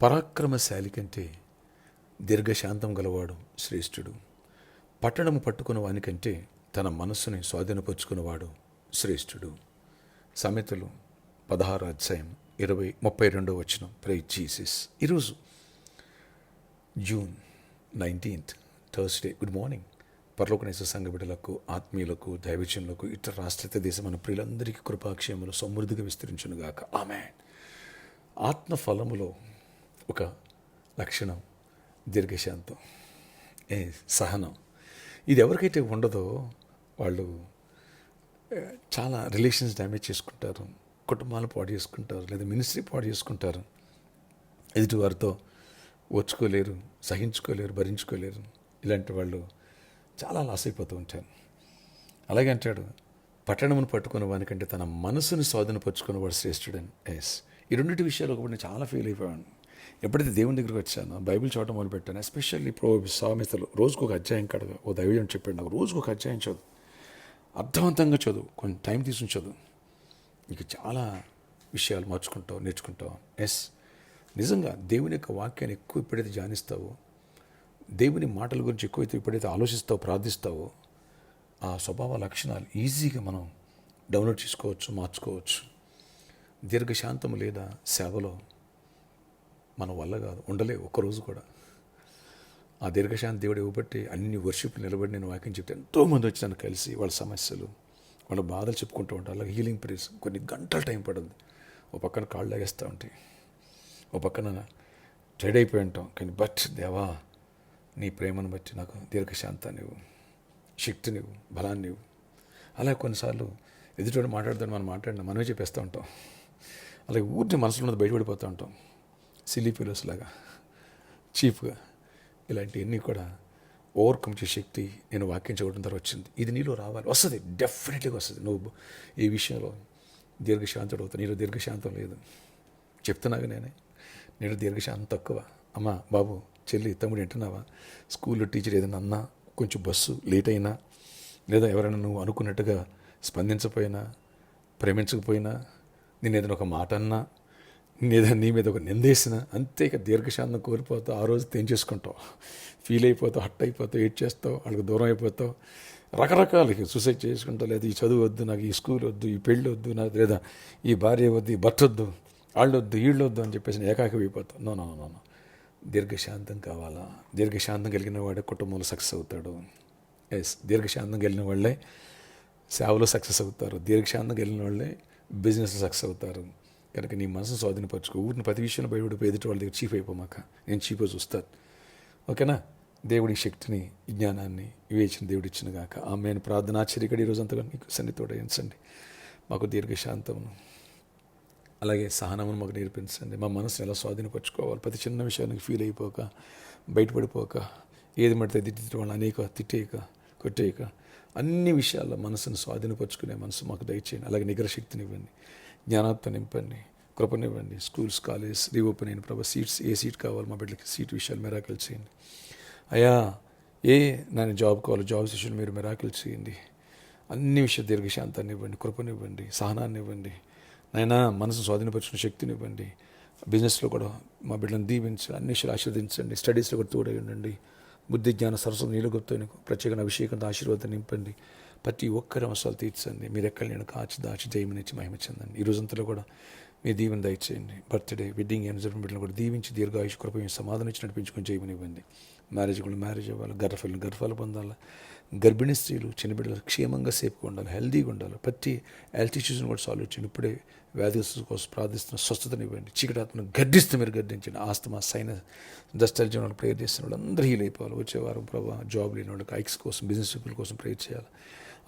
పరాక్రమశాలి కంటే దీర్ఘశాంతం గలవాడు శ్రేష్ఠుడు. పట్టణము పట్టుకున్న వానికంటే తన మనస్సుని స్వాధీనపరుచుకున్నవాడు శ్రేష్ఠుడు. సామెతలు 16:32 ప్రైజ్ జీసస్. ఈరోజు జూన్ 19 థర్స్డే. Good morning. పరలోకనేశ్వర సంఘ బిడ్డలకు, ఆత్మీయులకు, దైవజనులకు, ఇతర రాష్ట్ర దేశం మన ప్రియులందరికీ కృపాక్షేమలు సమృద్ధిగా విస్తరించునుగాక. ఆమేన్. ఆత్మ ఫలములో ఒక లక్షణం దీర్ఘశాంతం, సహనం. ఇది ఎవరికైతే ఉండదో వాళ్ళు చాలా రిలేషన్స్ డ్యామేజ్ చేసుకుంటారు, కుటుంబాలు పాడు చేసుకుంటారు, లేదా మినిస్ట్రీ పాడు చేసుకుంటారు. ఎదుటి వారితో ఓర్చుకోలేరు, సహించుకోలేరు, భరించుకోలేరు. ఇలాంటి వాళ్ళు చాలా లాస్ అయిపోతూ ఉంటారు. అలాగే అంటాడు, పట్టణమును పట్టుకున్న వానికంటే తన మనసుని స్వాధీనపరుచుకున్నవాడు శ్రేష్ఠుడని. ఈ రెండింటి విషయాలు ఒకటి నేను చాలా ఫీల్ అయిపోయాను. ఎప్పుడైతే దేవుని దగ్గరికి వచ్చానో, బైబిల్ చదవడం మొదలుపెట్టాను. ఎస్పెషల్లీ సామెతలు రోజుకు ఒక అధ్యాయం కడగా ఓ దైవజనుడు చెప్పాడు నాకు, రోజుకు ఒక అధ్యాయం చదువు, అర్థవంతంగా చదువు, కొంచెం టైం తీసుకుని చదువు, నీకు చాలా విషయాలు మార్చుకుంటావు, నేర్చుకుంటావు. నిజంగా దేవుని యొక్క వాక్యాన్ని ఎక్కువ ఎప్పుడైతే ధ్యానిస్తావో, దేవుని మాటల గురించి ఎక్కువైతే ఎప్పుడైతే ఆలోచిస్తావో, ప్రార్థిస్తావో, ఆ స్వభావ లక్షణాలు ఈజీగా మనం డౌన్లోడ్ చేసుకోవచ్చు, మార్చుకోవచ్చు. దీర్ఘశాంతం లేదా సేవలో మన వల్ల కాదు, ఉండలేవు ఒక్కరోజు కూడా. ఆ దీర్ఘశాంతి దేవుడు ఇవ్వబట్టి అన్ని వర్షిప్లు నిలబడి నేను వాక్యం చెప్తే ఎంతోమంది వచ్చి నన్ను కలిసి వాళ్ళ సమస్యలు, వాళ్ళ బాధలు చెప్పుకుంటూ ఉంటారు. అలాగే హీలింగ్ ప్రేస్ కొన్ని గంటల టైం పడుతుంది. ఓ పక్కన కాళ్ళు లాగేస్తూ ఉంటాయి, ఓ పక్కన టైడ్ అయిపోయి ఉంటాం. కానీ దేవా నీ ప్రేమను బట్టి నాకు దీర్ఘశాంతాన్ని ఇవ్వు, శక్తినివ్వు, బలాన్ని ఇవ్వు. అలా కొన్నిసార్లు ఎదుటివాడు మాట్లాడుతాడు, మనం మాట్లాడినా మనమే చెప్పేస్తూ ఉంటాం. అలాగే ఊరిని మనసులో ఉన్నది బయటపడిపోతూ ఉంటాం, సిల్లీ పిలోస్ లాగా, చీప్గా. ఇలాంటివన్నీ కూడా ఓవర్కమ్ చేసే శక్తి నేను వాక్యం చూడడం ద్వారా వచ్చింది. ఇది నీలో రావాలి, వస్తుంది, డెఫినెట్గా వస్తుంది. నువ్వు ఈ విషయంలో దీర్ఘశాంతుడు అవుతావు. నీలో దీర్ఘశాంతం లేదు, చెప్తున్నాగా నేను దీర్ఘశాంతం తక్కువ. అమ్మ, బాబు, చెల్లి, తమ్ముడు వింటున్నావా? స్కూల్లో టీచర్ ఏదైనా అన్నా, కొంచెం బస్సు లేట్ అయినా, లేదా ఎవరైనా నువ్వు అనుకున్నట్టుగా స్పందించకపోయినా, ప్రేమించకపోయినా, నేను ఏదైనా ఒక మాట అన్నా, లేదా నీ మీద ఒక నిందేసినా, అంతే ఇక దీర్ఘశాంతం కోల్పోతావు. ఆ రోజు తెంచేసుకుంటావు, ఫీల్ అయిపోతావు, హట్ అయిపోతావు, ఏడ్ చేస్తావు, వాళ్ళకి దూరం అయిపోతావు, రకరకాలకి సూసైడ్ చేసుకుంటావు. లేదా ఈ చదువు వద్దు నాకు, ఈ స్కూల్ వద్దు, ఈ పెళ్ళి వద్దు నాకు, లేదా ఈ భార్య వద్దు, ఈ భర్త వద్దు, వాళ్ళు వద్దు, వీళ్ళు వద్దు అని చెప్పేసి ఏకాకి అయిపోతావు. నో. దీర్ఘశాంతం కావాలా? దీర్ఘశాంతం కలిగిన వాడే కుటుంబంలో సక్సెస్ అవుతాడు. దీర్ఘశాంతం కలిగిన వాళ్ళే సేవలో సక్సెస్ అవుతారు. దీర్ఘశాంతం కలిగిన వాళ్ళే బిజినెస్లో సక్సెస్ అవుతారు. కనుక నీ మనసును స్వాధీనపరచుకో. ఊరిని ప్రతి విషయంలో భయపడిపోయి ఎదుటి వాళ్ళ దగ్గర చీఫ్ అయిపోమాక. నేను చీఫ్ చూస్తాను, ఓకేనా? దేవుడి శక్తిని, జ్ఞానాన్ని వివేచన దేవుడు ఇచ్చిన గాక. ఆమెను ప్రార్థన ఆశ్చర్యకడి ఈరోజంతగా నీకు సన్నితోడయించండి. మాకు దీర్ఘశాంతమును, అలాగే సహనమును మాకు నేర్పించండి. మా మనసుని ఎలా స్వాధీనపరచుకోవాలి, ప్రతి చిన్న విషయానికి ఫీల్ అయిపోక, బయటపడిపోక, ఏది పడితే తిట్టి వాళ్ళని అనేక తిట్టేయక, కొట్టేయక, అన్ని విషయాల్లో మనసును స్వాధీనపరచుకునే మనసు మాకు దయచేయండి. అలాగే నిగ్రహ శక్తిని ఇవ్వండి, జ్ఞానాత్మ నింపండి, కృపనివ్వండి. స్కూల్స్, కాలేజ్ రీఓపెన్ అయిన ప్రభావ సీట్స్, ఏ సీట్ కావాలి మా బిడ్డలకి, సీట్ విషయాలు మిరాకిల్ చేయండి అయ్యా. నేను జాబ్ కావాలి, జాబ్ విషయాలు మీరు మిరాకిల్ చేయండి. అన్ని విషయాలు దీర్ఘశాంతాన్ని ఇవ్వండి, కృపనివ్వండి, సహనాన్ని ఇవ్వండి. నైనా మనసు స్వాధీనపరిచిన శక్తిని ఇవ్వండి. బిజినెస్లో కూడా మా బిడ్డలను దీవించండి, అన్ని విషయాలు ఆశీర్వదించండి. స్టడీస్లో కూడా తోడై ఉండండి. బుద్ధి, జ్ఞాన, సరస్వతం నీళ్ళు గుర్తుని ప్రత్యేక అభిషేకంతో ఆశీర్వాదం నింపండి. ప్రతి ఒక్కరి అవసరాలు తీర్చండి. మీరు ఎక్కడ నేను కాచి దాచి జయమనిచ్చి మహిమ చెందండి. ఈ రోజంతలో కూడా మీ దీవెన దయచేయండి. బర్త్డే, వెడ్డింగ్ జరిగిన బిడ్డలు కూడా దీవించి దీర్ఘాయుష్ కృప సమాధానం ఇచ్చి నడిపించుకొని జయమనివ్వండి. మ్యారేజ్ కూడా మ్యారేజ్ అవ్వాలి, గర్భాలు పొందాలి. గర్భిణీ స్త్రీలు, చిన్న బిడ్డలు క్షేమంగా సేఫ్గా ఉండాలి, హెల్తీగా ఉండాలి. ప్రతి హెల్త్ ఇష్యూస్ని కూడా సాల్వ్ చేయండి. ఇప్పుడే వ్యాధిస్తుల కోసం ప్రార్థిస్తున్న స్వస్థతని ఇవ్వండి. చీకటాత్మను గడ్డిస్తూ మీరు గడ్డించండి. ఆస్తమా, సైనస్, డస్టల్ జోన్ ప్రేయర్ చేస్తున్న వాళ్ళు అందరూ హీల్ అయిపోవాలి. వచ్చేవారం ప్రభావ జాబ్ లేని వాళ్ళకి, ఐక్స్ కోసం, బిజినెస్ పీపుల్ కోసం ప్రేయర్ చేయాలి.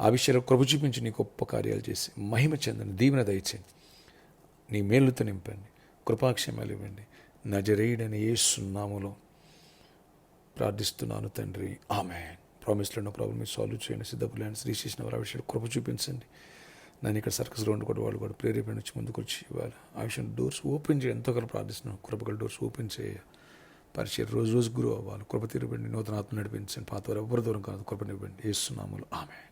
ఆ విషయాలు కృప చూపించి నీ గొప్ప కార్యాలు చేసి మహిమ చెందని దీవెన దయచేయండి. నీ మేలుతో నింపండి, కృపాక్షేమాలు ఇవ్వండి. నజరేయుడైన యేసు నామములో ప్రార్థిస్తున్నాను తండ్రి, ఆమేన్. ప్రామిస్లో ఉన్న ప్రాబ్లం మీరు సాల్వ్ చేయండి. సిద్ధపులేని శ్రీశేషణ వారి ఆ విషయాలు కృప చూపించండి. నేను ఇక్కడ సర్కస్ గ్రౌండ్ కూడా వాళ్ళు కూడా ప్రేరేపణ నుంచి ముందుకు వచ్చి ఇవ్వాలి. ఆ విషయం డోర్స్ ఓపెన్ చేయ, ఎంతోకాలం ప్రార్థిస్తున్నాను. కృపగల డోర్స్ ఓపెన్ చేయ, పరిచయం రోజు రోజు గురువు అవ్వాలి. కృప తీరుబండి, నూతన ఆత్మ నడిపించండి. పాత వారు ఎవరి దూరం కాదు, కృపనివ్వండి. యేసు నామములో ఆమేన్.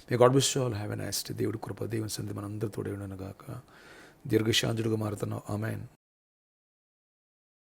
May God bless you all. Have a nice day. దేవుడి కృప, దేవుని సన్నిధి మనందరితో ఉండను గాక. దీర్ఘశాంతుడిగా మారుతున్నావు. ఆమేన్.